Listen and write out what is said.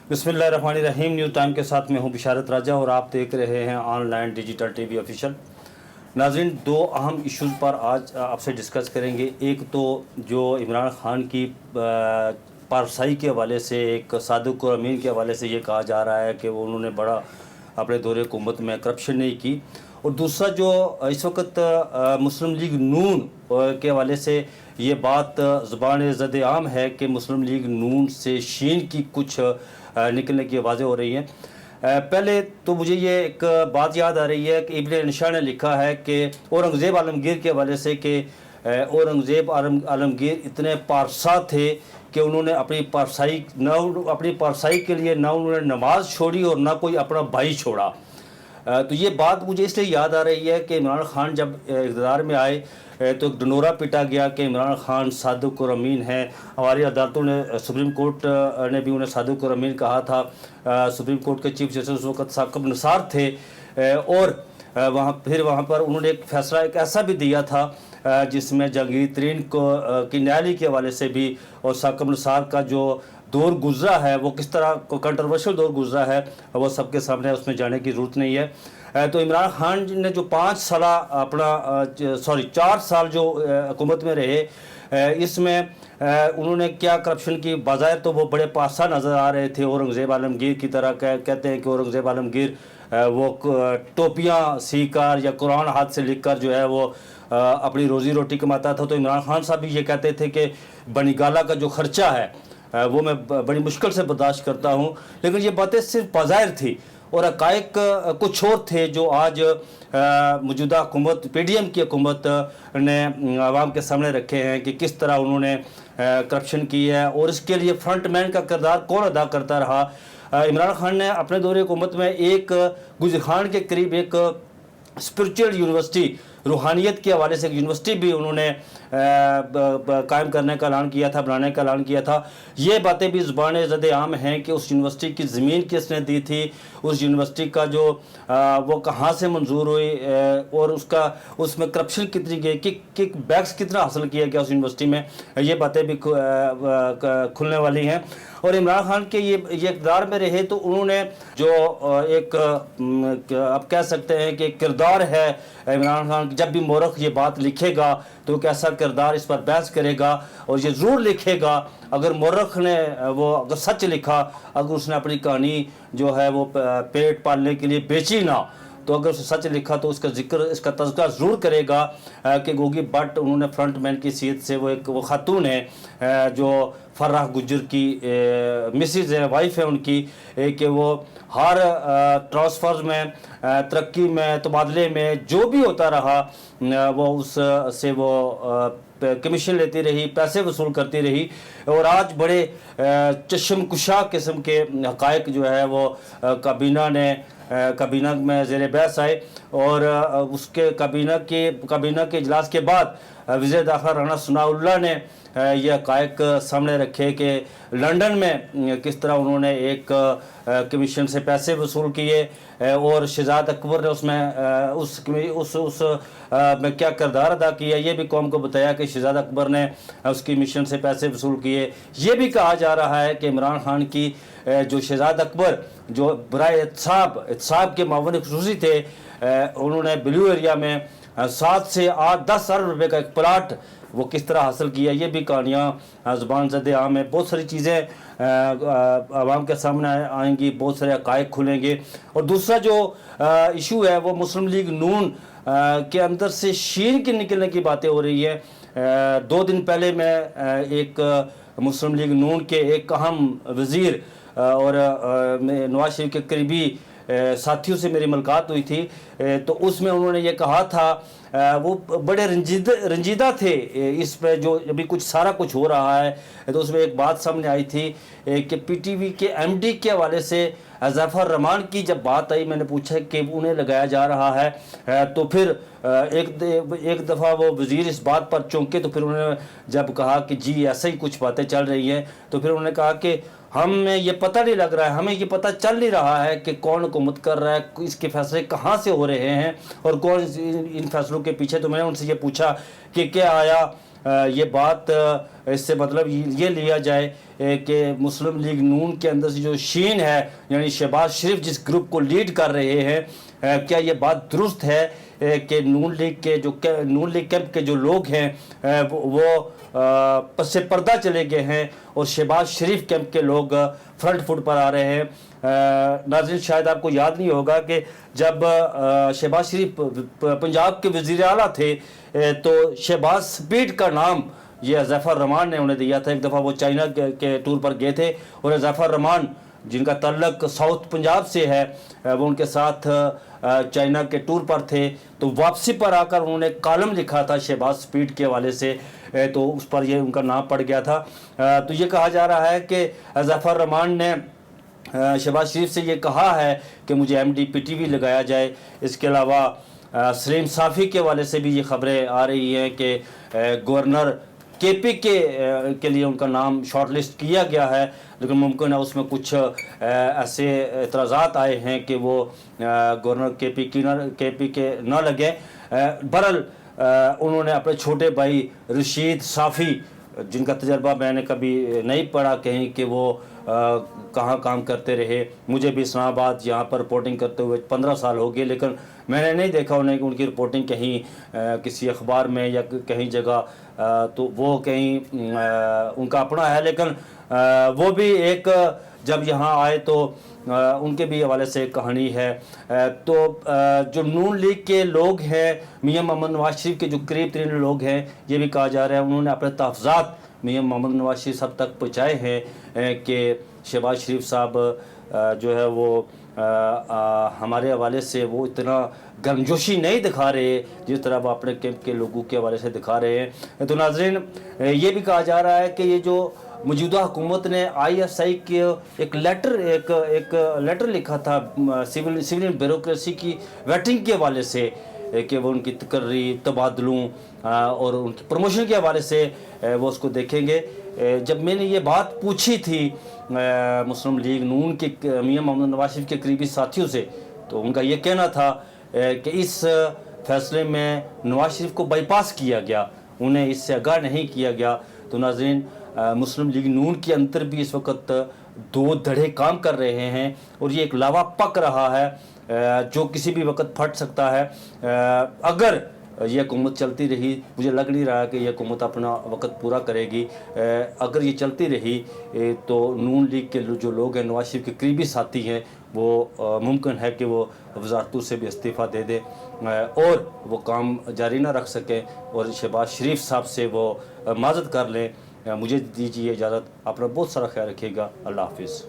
बिस्मिल्लाहिर्रहमानिर्रहीम। News time के साथ मैं हूं बिशारत राजा और आप देख रहे हैं ऑनलाइन डिजिटल टीवी ऑफिशियल। नाज़रीन, दो अहम इश्यूज़ पर आज आपसे डिस्कस करेंगे। एक तो जो इमरान खान की पारसाई के हवाले से, एक सादिक और अमीन के हवाले से ये कहा जा रहा है कि वो उन्होंने बड़ा अपने दौरे हुकूमत में करप्शन नहीं की, और दूसरा जो इस वक्त मुस्लिम लीग नून के हवाले से ये बात ज़ुबान ज़द आम है कि मुस्लिम लीग नून से शीन की कुछ निकलने की आवाज़ें हो रही हैं। पहले तो मुझे ये एक बात याद आ रही है कि इब्न निशा ने लिखा है कि औरंगज़ेब आलमगीर के हवाले से कि औरंगज़ेब आलमगीर इतने पारसा थे कि उन्होंने अपनी पारसाई के लिए ना उन्होंने नमाज छोड़ी और ना कोई अपना भाई छोड़ा। तो ये बात मुझे इसलिए याद आ रही है कि इमरान खान जब इक़्तिदार में आए तो एक डंडोरा पिटा गया कि इमरान खान सादिक और अमीन हैं। हमारी अदालतों ने, सुप्रीम कोर्ट ने भी उन्हें सादिक और अमीन कहा था। सुप्रीम कोर्ट के चीफ जस्टिस उस वक्त साकिब निसार थे, और वहाँ पर उन्होंने एक फ़ैसला एक ऐसा भी दिया था जिसमें जहांगीर तरीन की न्यायालय के हवाले से भी और साकिब निसार का जो दौर गुजरा है वो किस तरह कंट्रोवर्शियल दौर गुजरा है वो सबके सामने, उसमें जाने की ज़रूरत नहीं है। तो इमरान खान ने जो 4 साल जो हुकूमत में रहे, इसमें उन्होंने क्या करप्शन की, बाज़ाहिर तो वो बड़े पासा नज़र आ रहे थे। औरंगज़ेब आलमगीर की तरह कहते हैं कि औरंगज़ेब आलमगीर वो टोपियाँ सी कर या कुरान हाथ से लिख कर जो है वो अपनी रोज़ी रोटी कमाता था। तो इमरान खान साहब भी ये कहते थे कि बनीगाला का जो ख़र्चा है वो मैं बड़ी मुश्किल से बर्दाश्त करता हूँ। लेकिन ये बातें सिर्फ बाज़ाहिर थी और हक़ाइक़ कुछ और थे जो आज मौजूदा हुकूमत, PDM की हुकूमत ने आवाम के सामने रखे हैं कि किस तरह उन्होंने करप्शन की है और इसके लिए फ्रंट मैन का किरदार कौन अदा करता रहा। इमरान खान ने अपने दौरे हुकूमत में एक गुजर खान के करीब एक स्पिरिचुअल यूनिवर्सिटी, रूहानियत के हवाले से एक यूनिवर्सिटी भी उन्होंने कायम करने का ऐलान किया था, बनाने का ऐलान किया था। ये बातें भी ज़ुबान ज़द आम हैं कि उस यूनिवर्सिटी की ज़मीन किसने दी थी, उस यूनिवर्सिटी का जो वो कहाँ से मंजूर हुई और उसमें करप्शन कितनी गई, किक बैक्स कितना हासिल किया गया उस यूनिवर्सिटी में, ये बातें भी खुलने वाली हैं। और इमरान खान के ये इक़्तिदार में रहे तो उन्होंने जो एक आप कह सकते हैं कि किरदार है इमरान खान, जब भी मोरख ये बात लिखेगा तो कैसा किरदार इस पर बहस करेगा और ये ज़रूर लिखेगा। अगर मोरख ने वो अगर सच लिखा, अगर उसने अपनी कहानी जो है वो पेट पालने के लिए बेची ना, तो अगर उसने सच लिखा तो उसका जिक्र, इसका तज़किरा ज़रूर करेगा कि गोगी भट्ट, उन्होंने फ्रंट मैन की हैसियत से वो खातून है जो फर्राह गुज्जर की मिसिज़ है, वाइफ है उनकी, कि वो हर ट्रांसफ़र्स में, तरक्की में, तबादले में जो भी होता रहा वो उस से वो कमीशन लेती रही, पैसे वसूल करती रही। और आज बड़े चश्मकुशा किस्म के हक़ाइक़ जो है वो काबीना में ज़ेर बहस आए और उसके काबीना के इजलास के बाद वज़ीर दाखिला राना सनाउल्लाह ने ये हक़ाइक़ सामने रखे कि लंदन में किस तरह उन्होंने एक कमीशन से पैसे वसूल किए और शहजाद अकबर ने उसमें उस में क्या किरदार अदा किया, ये भी कौम को बताया कि शहजाद अकबर ने उस कमीशन से पैसे वसूल किए। ये भी कहा जा रहा है कि इमरान खान की जो शहजाद अकबर जो बराए एहतसाब के मावन ख़ुसूसी थे, उन्होंने ब्लू एरिया में 7 से 8-10 अरब रुपये का एक प्लाट वो किस तरह हासिल किया, ये भी कहानियाँ ज़ुबान ज़द आम है। बहुत सारी चीज़ें आवाम के सामने आएंगी, बहुत सारे हक़ाइक़ खुलेंगे। और दूसरा जो इशू है वो मुस्लिम लीग नून के अंदर से शीन के निकलने की बातें हो रही है। 2 दिन पहले मैं एक मुस्लिम लीग नून के एक अहम वज़ीर और नवाज शरीफ के करीबी साथियों से मेरी मुलाकात हुई थी, तो उसमें उन्होंने ये कहा था, वो बड़े रंजीदा थे इस पे जो अभी सारा कुछ हो रहा है। तो उसमें एक बात सामने आई थी कि PTV के MD के हवाले से ज़फ़र रहमान की जब बात आई, मैंने पूछा कि उन्हें लगाया जा रहा है, तो फिर एक दफ़ा वो वज़ीर इस बात पर चौंके। तो फिर उन्होंने जब कहा कि जी ऐसा ही कुछ बातें चल रही हैं, तो फिर उन्होंने कहा कि हमें ये पता नहीं लग रहा है, हमें ये पता चल नहीं रहा है कि कौन हुकूमत कर रहा है, इसके फैसले कहाँ से हो रहे हैं और कौन इन फैसलों के पीछे। तो मैंने उनसे ये पूछा कि क्या आया یہ بات اس سے مطلب یہ لیا جائے کہ مسلم لیگ نون کے اندر سے جو شین ہے یعنی شہباز شریف جس گروپ کو لیڈ کر رہے ہیں، کیا یہ بات درست ہے کہ نون لیگ کیمپ کے جو لوگ ہیں وہ پس پردہ چلے گئے ہیں اور شہباز شریف کیمپ کے لوگ فرنٹ فٹ پر آ رہے ہیں؟ ناظرین، شاید آپ کو یاد نہیں ہوگا کہ جب شہباز شریف پنجاب کے وزیر اعلیٰ تھے تو شہباز سپیڈ کا نام یہ حذیفہ الرحمان نے انہیں دیا تھا۔ ایک دفعہ وہ چائنا کے ٹور پر گئے تھے اور حذیفہ الرحمان جن کا تعلق ساؤتھ پنجاب سے ہے وہ ان کے ساتھ چائنا کے ٹور پر تھے، تو واپسی پر آ کر انہوں نے کالم لکھا تھا شہباز سپیڈ کے حوالے سے، تو اس پر یہ ان کا نام پڑ گیا تھا۔ تو یہ کہا جا رہا ہے کہ حذیفہ الرحمان نے شہباز شریف سے یہ کہا ہے کہ مجھے M D P T V لگایا جائے۔ اس کے علاوہ سلیم صافی کے حوالے سے بھی یہ خبریں آ رہی ہیں کہ گورنر کے پی کے لیے ان کا نام شارٹ لسٹ کیا گیا ہے، لیکن ممکن ہے اس میں کچھ ایسے اعتراضات آئے ہیں کہ وہ گورنر کے پی کے نہ لگے۔ بہرحال انہوں نے اپنے چھوٹے بھائی رشید صافی جن کا تجربہ میں نے کبھی نہیں پڑھا کہیں کہ وہ کہاں کام کرتے رہے، مجھے بھی اسلام آباد یہاں پر رپورٹنگ کرتے ہوئے 15 سال ہو گئے، لیکن میں نے نہیں دیکھا انہیں کہ ان کی رپورٹنگ کہیں کسی اخبار میں یا کہیں جگہ، تو وہ کہیں ان کا اپنا ہے، لیکن وہ بھی ایک جب یہاں آئے تو ان کے بھی حوالے سے ایک کہانی ہے۔ تو جو نون لیگ کے لوگ ہیں، میاں محمد نواز شریف کے جو قریب ترین لوگ ہیں، یہ بھی کہا جا رہا ہے انہوں نے اپنے تحفظات میاں محمد نواز شریف صاحب تک پہنچائے ہیں کہ شہباز شریف صاحب جو ہے وہ ہمارے حوالے سے وہ اتنا گرمجوشی نہیں دکھا رہے جس طرح وہ اپنے کیمپ کے لوگوں کے حوالے سے دکھا رہے ہیں۔ تو ناظرین، یہ بھی کہا جا رہا ہے کہ یہ جو موجودہ حکومت نے آئی ایس آئی کے ایک لیٹر لکھا تھا سول بیوروکریسی کی ویٹنگ کے حوالے سے کہ وہ ان کی تقرری، تبادلوں اور ان کی پروموشن کے حوالے سے وہ اس کو دیکھیں گے۔ جب میں نے یہ بات پوچھی تھی مسلم لیگ نون کے میاں محمد نواز شریف کے قریبی ساتھیوں سے، تو ان کا یہ کہنا تھا کہ اس فیصلے میں نواز شریف کو بائی پاس کیا گیا، انہیں اس سے آگاہ نہیں کیا گیا۔ تو ناظرین، مسلم لیگ نون کے اندر بھی اس وقت دو دھڑے کام کر رہے ہیں اور یہ ایک لاوا پک رہا ہے جو کسی بھی وقت پھٹ سکتا ہے۔ اگر یہ حکومت چلتی رہی، مجھے لگ نہیں رہا کہ یہ حکومت اپنا وقت پورا کرے گی، اگر یہ چلتی رہی تو نون لیگ کے جو لوگ ہیں، نواز شریف کے قریبی ساتھی ہیں، وہ ممکن ہے کہ وہ وزارتوں سے بھی استعفیٰ دے دیں اور وہ کام جاری نہ رکھ سکیں اور شہباز شریف صاحب سے وہ معذرت کر لیں۔ مجھے دیجیے اجازت، اپنا بہت سارا خیال رکھیے گا۔ اللہ حافظ۔